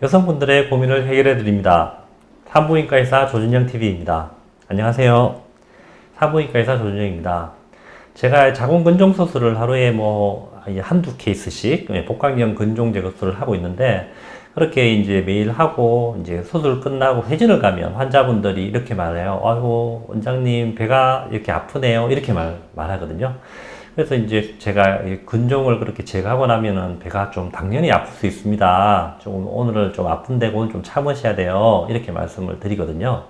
여성분들의 고민을 해결해 드립니다. 산부인과 의사 조준영 TV입니다. 안녕하세요. 산부인과 의사 조준영입니다. 제가 자궁근종 수술을 하루에 한두 케이스씩 복강형 근종 제거술을 하고 있는데, 그렇게 이제 매일 하고 이제 수술 끝나고 회진을 가면 환자분들이 이렇게 말해요. 아이고 원장님 배가 이렇게 아프네요. 이렇게 말하거든요. 그래서 이제 제가 근종을 그렇게 제거하고 나면은 배가 좀 당연히 아플 수 있습니다. 조금 오늘은 좀 아픈데 오늘 좀 참으셔야 돼요. 이렇게 말씀을 드리거든요.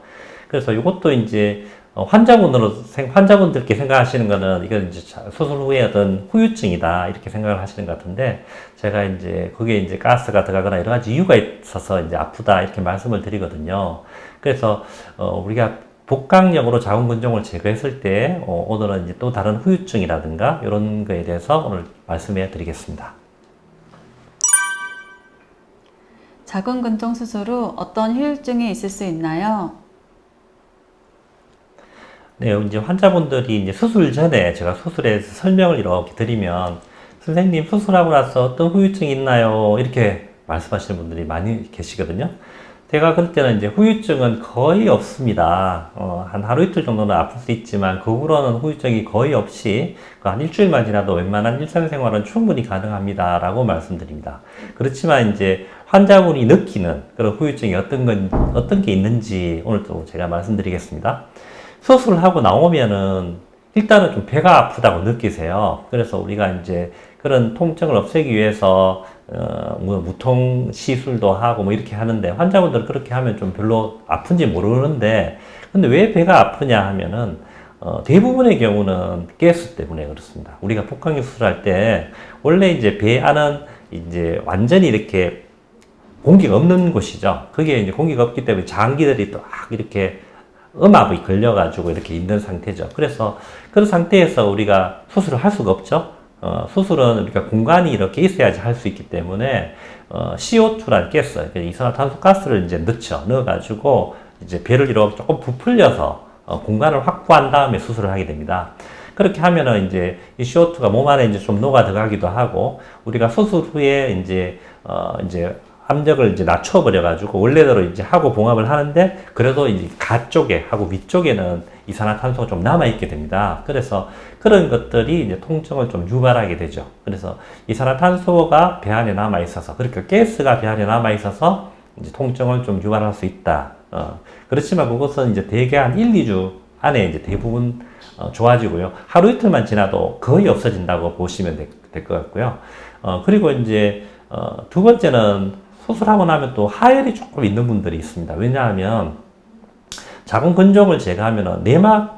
그래서 이것도 이제 환자분들께 생각하시는 거는 이건 이제 수술 후에 어떤 후유증이다 이렇게 생각을 하시는 것 같은데, 제가 이제 그게 이제 가스가 들어가거나 여러 가지 이유가 있어서 이제 아프다 이렇게 말씀을 드리거든요. 그래서 우리가 복강력으로 자궁근종을 제거했을 때 오늘은 이제 또 다른 후유증이라든가 이런 거에 대해서 오늘 말씀해 드리겠습니다. 자궁근종 수술 후 어떤 후유증이 있을 수 있나요? 네, 이제 환자분들이 이제 수술 전에 제가 수술에서 설명을 이렇게 드리면, 선생님 수술하고 나서 어떤 후유증이 있나요? 이렇게 말씀하시는 분들이 많이 계시거든요. 제가 그럴 때는 이제 후유증은 거의 없습니다. 한 하루 이틀 정도는 아플 수 있지만 그 후로는 후유증이 거의 없이 한 일주일만 지나도 웬만한 일상생활은 충분히 가능합니다 라고 말씀드립니다. 그렇지만 이제 환자분이 느끼는 그런 후유증이 어떤 게 있는지 오늘 또 제가 말씀드리겠습니다. 수술하고 나오면은 일단은 좀 배가 아프다고 느끼세요. 그래서 우리가 이제 그런 통증을 없애기 위해서 무통 시술도 하고 이렇게 하는데, 환자분들은 그렇게 하면 좀 별로 아픈지 모르는데, 근데 왜 배가 아프냐 하면은 대부분의 경우는 가스 때문에 그렇습니다. 우리가 복강경 수술할 때 원래 이제 배 안은 이제 완전히 이렇게 공기가 없는 곳이죠. 그게 이제 공기가 없기 때문에 장기들이 또 이렇게 음압이 걸려가지고 이렇게 있는 상태죠. 그래서 그런 상태에서 우리가 수술을 할 수가 없죠. 수술은 우리가 공간이 이렇게 있어야지 할 수 있기 때문에 CO2라는 가스, 이산화탄소 가스를 이제 넣어가지고 이제 배를 이렇게 조금 부풀려서 공간을 확보한 다음에 수술을 하게 됩니다. 그렇게 하면은 이제 이 CO2가 몸 안에 이제 좀 녹아 들어가기도 하고, 우리가 수술 후에 이제 압력을 이제 낮춰버려가지고 원래대로 이제 하고 봉합을 하는데, 그래도 이제 가 쪽에 하고 위쪽에는 이산화탄소가 좀 남아있게 됩니다. 그래서 그런 것들이 이제 통증을 좀 유발하게 되죠. 그래서 이산화탄소가 배 안에 남아있어서, 그러니까 가스가 배 안에 남아있어서 이제 통증을 좀 유발할 수 있다. 그렇지만 그것은 이제 대개 한 1, 2주 안에 이제 대부분 좋아지고요. 하루 이틀만 지나도 거의 없어진다고 보시면 될 것 같고요. 그리고 이제 두 번째는 수술하고 나면 또 하혈이 조금 있는 분들이 있습니다. 왜냐하면 자궁근종을 제거하면은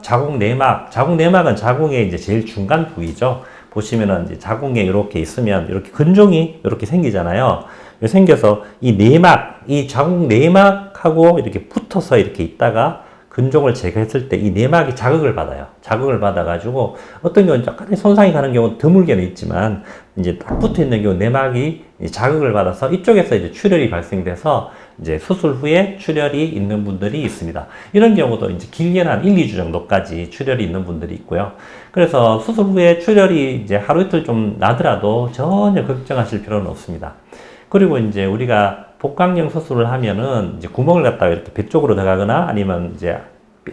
자궁 내막은 자궁의 이제 제일 중간 부위죠. 보시면은 이제 자궁에 이렇게 있으면 이렇게 근종이 이렇게 생기잖아요. 생겨서 이 자궁 내막하고 이렇게 붙어서 이렇게 있다가 근종을 제거했을 때 이 내막이 자극을 받아요. 자극을 받아가지고 어떤 경우는 약간의 손상이 가는 경우는 드물게는 있지만, 이제 딱 붙어 있는 경우 내막이 자극을 받아서 이쪽에서 이제 출혈이 발생돼서 이제 수술 후에 출혈이 있는 분들이 있습니다. 이런 경우도 이제 길게는 한 1, 2주 정도까지 출혈이 있는 분들이 있고요. 그래서 수술 후에 출혈이 이제 하루 이틀 좀 나더라도 전혀 걱정하실 필요는 없습니다. 그리고 이제 우리가 복강경 수술을 하면은 이제 구멍을 갖다가 이렇게 배 쪽으로 들어가거나 아니면 이제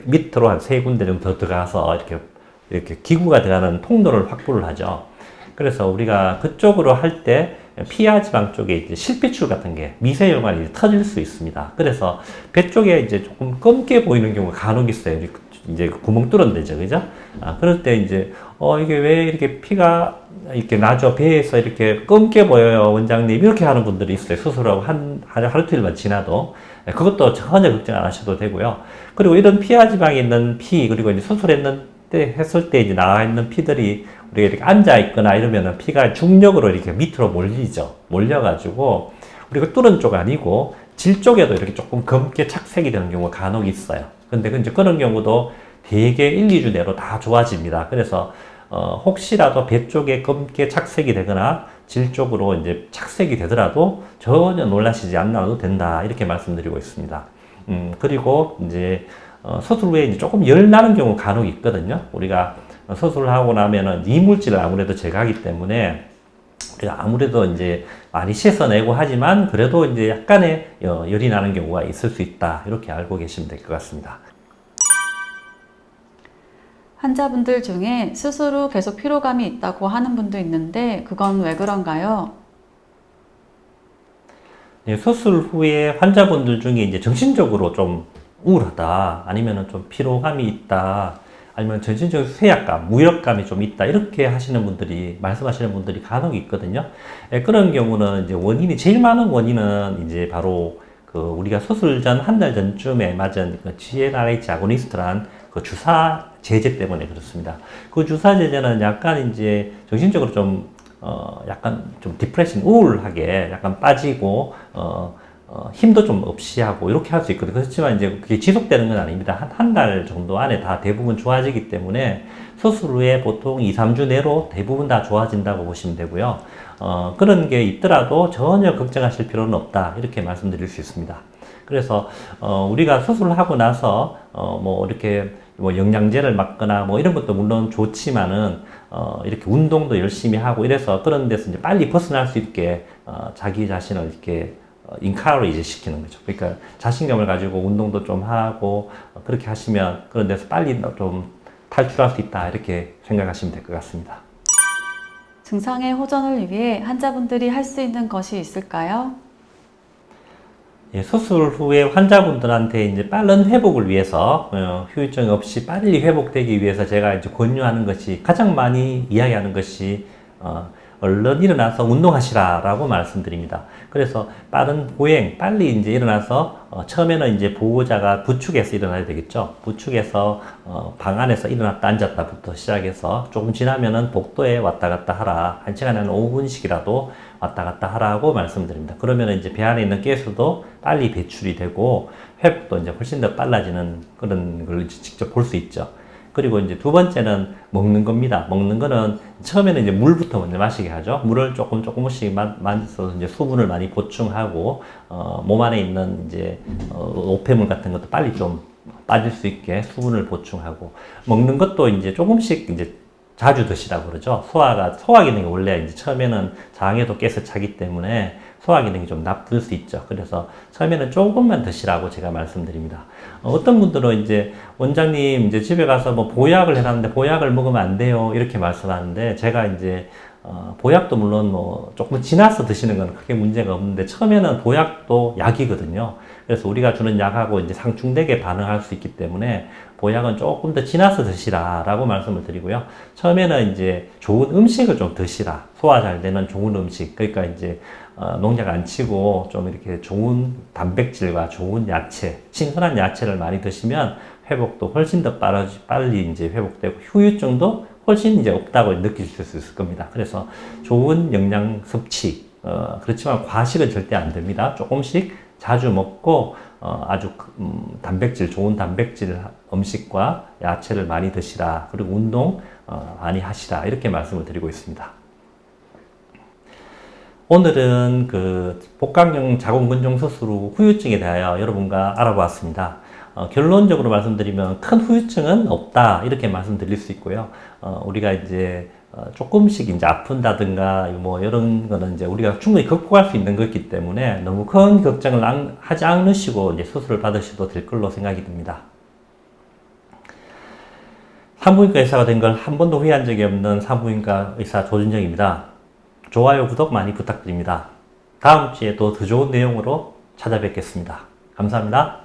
밑으로 한 3군데 정도 더 들어가서 이렇게 기구가 들어가는 통로를 확보를 하죠. 그래서 우리가 그쪽으로 할 때 피하 지방 쪽에 이제 실핏줄 같은 게 미세혈관이 터질 수 있습니다. 그래서 배 쪽에 이제 조금 검게 보이는 경우가 간혹 있어요. 이제 구멍 뚫은 데죠, 그죠? 그럴 때 이제 이게 왜 이렇게 피가 이렇게 나죠? 배에서 이렇게 검게 보여요, 원장님. 이렇게 하는 분들이 있어요. 수술하고 하루 이틀만 지나도. 그것도 전혀 걱정 안 하셔도 되고요. 그리고 이런 피하 지방에 있는 피, 그리고 이제 했을 때 이제 나와 있는 피들이 우리가 이렇게 앉아 있거나 이러면은 피가 중력으로 이렇게 밑으로 몰리죠. 몰려가지고 우리가 뚫은 쪽 아니고 질 쪽에도 이렇게 조금 검게 착색이 되는 경우가 간혹 있어요. 근데 이제 그런 경우도 대개 1, 2주 내로 다 좋아집니다. 그래서 혹시라도 배 쪽에 검게 착색이 되거나 질 쪽으로 이제 착색이 되더라도 전혀 놀라시지 않아도 된다. 이렇게 말씀드리고 있습니다. 그리고 이제 수술 후에 이제 조금 열 나는 경우 간혹 있거든요. 우리가 수술을 하고 나면은 이물질을 아무래도 제거하기 때문에 아무래도 이제 많이 씻어내고 하지만 그래도 이제 약간의 열이 나는 경우가 있을 수 있다. 이렇게 알고 계시면 될 것 같습니다. 환자분들 중에 수술 후 계속 피로감이 있다고 하는 분도 있는데 그건 왜 그런가요? 수술 후에 환자분들 중에 이제 정신적으로 좀 우울하다, 아니면은 좀 피로감이 있다, 아니면 전신적인 쇠약감, 무력감이 좀 있다, 이렇게 말씀하시는 분들이 간혹 있거든요. 그런 경우는 이제 제일 많은 원인은 이제 바로 우리가 수술 전 한 달 전쯤에 맞은 GnRH 아고니스트란 그 주사 제제 때문에 그렇습니다. 그 주사 제제는 약간 이제 정신적으로 약간 좀 디프레션, 우울하게 약간 빠지고, 힘도 좀 없이 하고, 이렇게 할 수 있거든요. 그렇지만 이제 그게 지속되는 건 아닙니다. 한 달 정도 안에 다 대부분 좋아지기 때문에 수술 후에 보통 2, 3주 내로 대부분 다 좋아진다고 보시면 되고요. 그런 게 있더라도 전혀 걱정하실 필요는 없다. 이렇게 말씀드릴 수 있습니다. 그래서, 우리가 수술을 하고 나서, 이렇게 영양제를 맞거나 이런 것도 물론 좋지만은, 이렇게 운동도 열심히 하고 이래서 그런 데서 이제 빨리 벗어날 수 있게, 자기 자신을 이렇게, 인카레이지 시키는 거죠. 그러니까 자신감을 가지고 운동도 좀 하고, 그렇게 하시면 그런 데서 빨리 좀 탈출할 수 있다. 이렇게 생각하시면 될 것 같습니다. 증상의 호전을 위해 환자분들이 할 수 있는 것이 있을까요? 수술 후에 환자분들한테 이제 빠른 회복을 위해서, 후유증 없이 빨리 회복되기 위해서 제가 이제 권유하는 것이, 가장 많이 이야기하는 것이, 얼른 일어나서 운동하시라라고 말씀드립니다. 그래서 빠른 보행, 빨리 이제 일어나서, 처음에는 이제 보호자가 부축해서 일어나야 되겠죠. 부축해서, 방 안에서 일어났다 앉았다부터 시작해서 조금 지나면은 복도에 왔다 갔다 하라. 1시간에 한 5분씩이라도 왔다 갔다 하라고 말씀드립니다. 그러면 이제 배 안에 있는 가스도 빨리 배출이 되고, 회복도 이제 훨씬 더 빨라지는 그런 걸 직접 볼 수 있죠. 그리고 이제 두 번째는 먹는 겁니다. 먹는 거는 처음에는 이제 물부터 먼저 마시게 하죠. 물을 조금씩 마셔서 이제 수분을 많이 보충하고, 몸 안에 있는 이제, 노폐물 같은 것도 빨리 좀 빠질 수 있게 수분을 보충하고, 먹는 것도 이제 조금씩 이제 자주 드시라고 그러죠. 소화 기능이 원래 이제 처음에는 장에도 가스 차기 때문에 소화 기능이 좀 나쁠 수 있죠. 그래서 처음에는 조금만 드시라고 제가 말씀드립니다. 어떤 분들은 이제 원장님 이제 집에 가서 보약을 해놨는데 보약을 먹으면 안 돼요. 이렇게 말씀하는데 제가 이제 보약도 물론 조금 지나서 드시는 건 크게 문제가 없는데 처음에는 보약도 약이거든요. 그래서 우리가 주는 약하고 이제 상충되게 반응할 수 있기 때문에 보약은 조금 더 지나서 드시라라고 말씀을 드리고요. 처음에는 이제 좋은 음식을 좀 드시라. 소화 잘 되는 좋은 음식. 그러니까 이제 농약 안 치고 좀 이렇게 좋은 단백질과 좋은 야채, 신선한 야채를 많이 드시면 회복도 훨씬 더 빨리 이제 회복되고 후유증도 훨씬 이제 없다고 느끼실 수 있을 겁니다. 그래서 좋은 영양 섭취, 그렇지만 과식은 절대 안 됩니다. 조금씩 자주 먹고, 아주 좋은 단백질 음식과 야채를 많이 드시라. 그리고 운동 많이 하시라. 이렇게 말씀을 드리고 있습니다. 오늘은 복강경 자궁근종 수술 후 후유증에 대하여 여러분과 알아보았습니다. 결론적으로 말씀드리면 큰 후유증은 없다. 이렇게 말씀드릴 수 있고요. 우리가 이제 조금씩 이제 아픈다든가 이런 거는 이제 우리가 충분히 극복할 수 있는 거기 때문에 너무 큰 걱정을 하지 않으시고 이제 수술을 받으셔도 될 걸로 생각이 듭니다. 산부인과 의사가 된 걸 한 번도 후회한 적이 없는 산부인과 의사 조준정입니다. 좋아요, 구독 많이 부탁드립니다. 다음 주에 또 더 좋은 내용으로 찾아뵙겠습니다. 감사합니다.